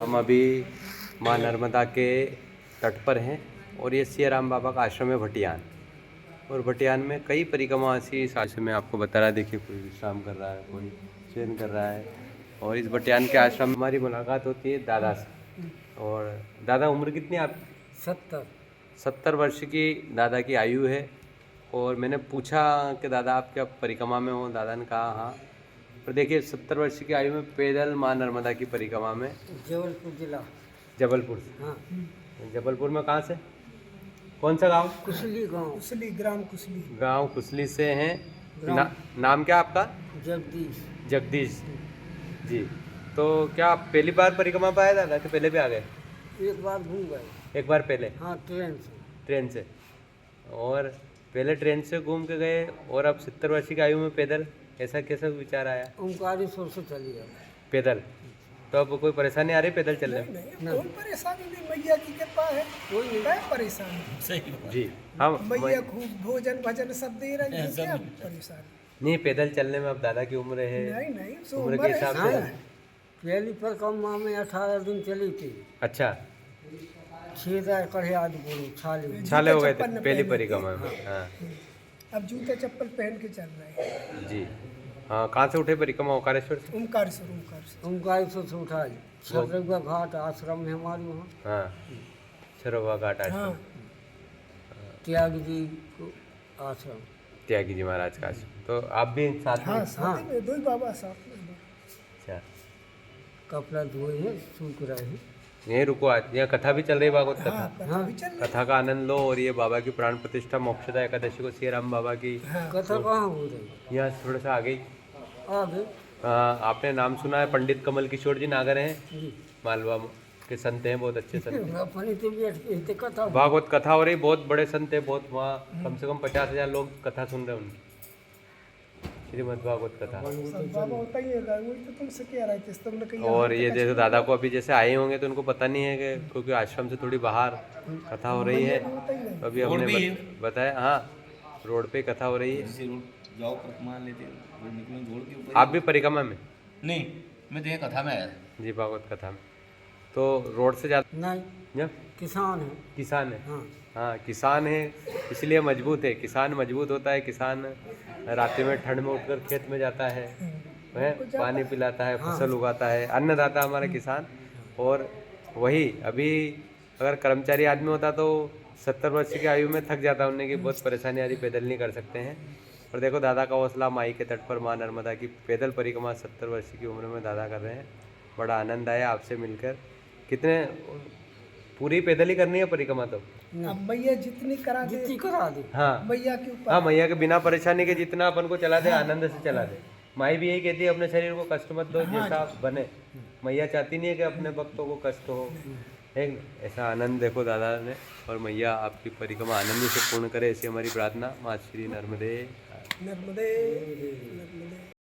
हम अभी माँ नर्मदा के तट पर हैं और ये सिया राम बाबा का आश्रम है भटियान। और भटियान में कई परिक्रमा ऐसी से मैं आपको बता रहा, देखिए कोई विश्राम कर रहा है, कोई शयन कर रहा है। और इस भटियान के आश्रम में हमारी मुलाकात होती है दादा से। और दादा, उम्र कितनी है आपकी? 70 वर्ष की दादा की आयु है। और मैंने पूछा कि दादा आप क्या परिक्रमा में हो? दादा ने कहा हाँ। पर देखिए 70 वर्ष की आयु में पैदल माँ नर्मदा की परिक्रमा में। जबलपुर जिला। जबलपुर से? हाँ। जबलपुर में कहाँ से? कौन सा गांव? कुसली गांव। कुसली, ग्राम कुसली। गांव कुसली से हैं। ग्राम नाम क्या आपका? जगदीश। जगदीश जी। तो क्या आप पहली बार परिक्रमा पे आए दादा कि पहले भी आ गए? एक बार घूम गए। एक बार पहले? हाँ, ट्रेन से। ट्रेन से? और पहले ट्रेन से घूम के गए और अब 70 वर्ष की आयु में पैदल, ऐसा कैसा विचार आया? ओंकारेश्वर से चली गए पैदल? तो अब कोई परेशानी आ रही पैदल चलने में? नहीं, कोई परेशानी नहीं, मैया की कृपा है। कोई नहीं। क्या परेशानी? सही जी हाँ। मैया खूब भोजन भजन सब दे रही है, क्या परेशानी? नहीं, पैदल चलने में अब दादा की उम्र है, नहीं नहीं, सो उम्र के उम्र हिसाब ऐसा से। है। पहली परिक्रमा में 18 दिन चली थी। अच्छा, 6 कढ़े आदि बोलो छाले। छाले हो गए थे चप्पल न पहली पहने परिक्रमा में? हाँ अब जूते चप्पल पहन के चल रहे हैं। जी। हाँ, कहाँ से उठे परिक्रमा? ओंकारेश्वर से? ओमकारेश्वर, ओमकारेश्वर। ओंकारेश्वर से उठाई। छतरपुर घाट आश्रम है हमारे वहाँ। हाँ, छरवा घाट आश्रम। हाँ, त्याग जी को आश्रम। त्यागी जी महाराज का आश्रम। तो आप भी साथ में? हाँ, साथ में दो ही बाबा साथ में। अच्छा, कपड़ा धोए हैं, सूख रहे हैं। यहीं रुको, आज यहाँ कथा भी चल रही है, भागवत कथा। हाँ, कथा भी चल रही कथा का आनंद लो। और ये बाबा की प्राण प्रतिष्ठा मोक्षदा एकादशी को सिया राम बाबा की है। हाँ, कथा कहाँ हो रही? यहाँ थोड़ा सा आगे ही। आगे आपने नाम सुना है, पंडित कमल किशोर जी नागर हैं, जी। मालवा के संत हैं, बहुत अच्छे संत हैं। अपनी तबीयत की कथा भागवत कथा हो रही, बहुत बड़े संत है, बहुत वहाँ कम से कम 50,000 लोग कथा सुन रहे हैं उनकी, श्रीमद् भागवत कथा। सब बाबा होता ही है, वही तो तुमसे कह रहे थे, तुमने कही। और ये जैसे दादा को अभी जैसे आए होंगे तो उनको पता नहीं है कि क्योंकि आश्रम से थोड़ी बाहर कथा हो रही है। तो अभी हमने बताया, हाँ रोड पे कथा हो रही है। जाओ परिक्रमा लेते रोड निकलो रोड के ऊपर। आप भी परिक्रमा में? नहीं, मैं तो ये कथा में आया जी, भागवत कथा में। तो रोड से जाते नहीं, किसान है। किसान है? हाँ। हाँ, किसान है इसलिए मजबूत है। किसान मजबूत होता है। किसान रात्रि में ठंड में उठकर खेत में जाता है, वह पानी पिलाता है, फसल उगाता है, अन्नदाता हमारा किसान। और वही अभी अगर कर्मचारी आदमी होता तो 70 वर्ष की आयु में थक जाता, उन्हें की बहुत परेशानी आ रही, पैदल नहीं कर सकते हैं। और देखो दादा का हौसला, माई के तट पर माँ नर्मदा की पैदल परिक्रमा 70 वर्ष की उम्र में दादा कर रहे हैं। बड़ा आनंद आया आपसे मिलकर। कितने पूरी पैदल ही करनी है परिक्रमा? तो अब मैया जितनी करा दे, जितनी करा दे। हाँ, मैया के ऊपर। हाँ, मैया के बिना परेशानी के जितना अपन को चला दे, आनंद से चला दे। माई भी यही कहती है, अपने शरीर को कष्ट मत दो, जैसा बने। मैया चाहती नहीं है कि अपने भक्तों को कष्ट हो, है न? ऐसा आनंद देखो दादा ने। और मैया आपकी परिक्रमा आनंद से पूर्ण करे, ऐसी हमारी प्रार्थना। माँ श्री नर्मदे। नर्मदे, नर्मदे।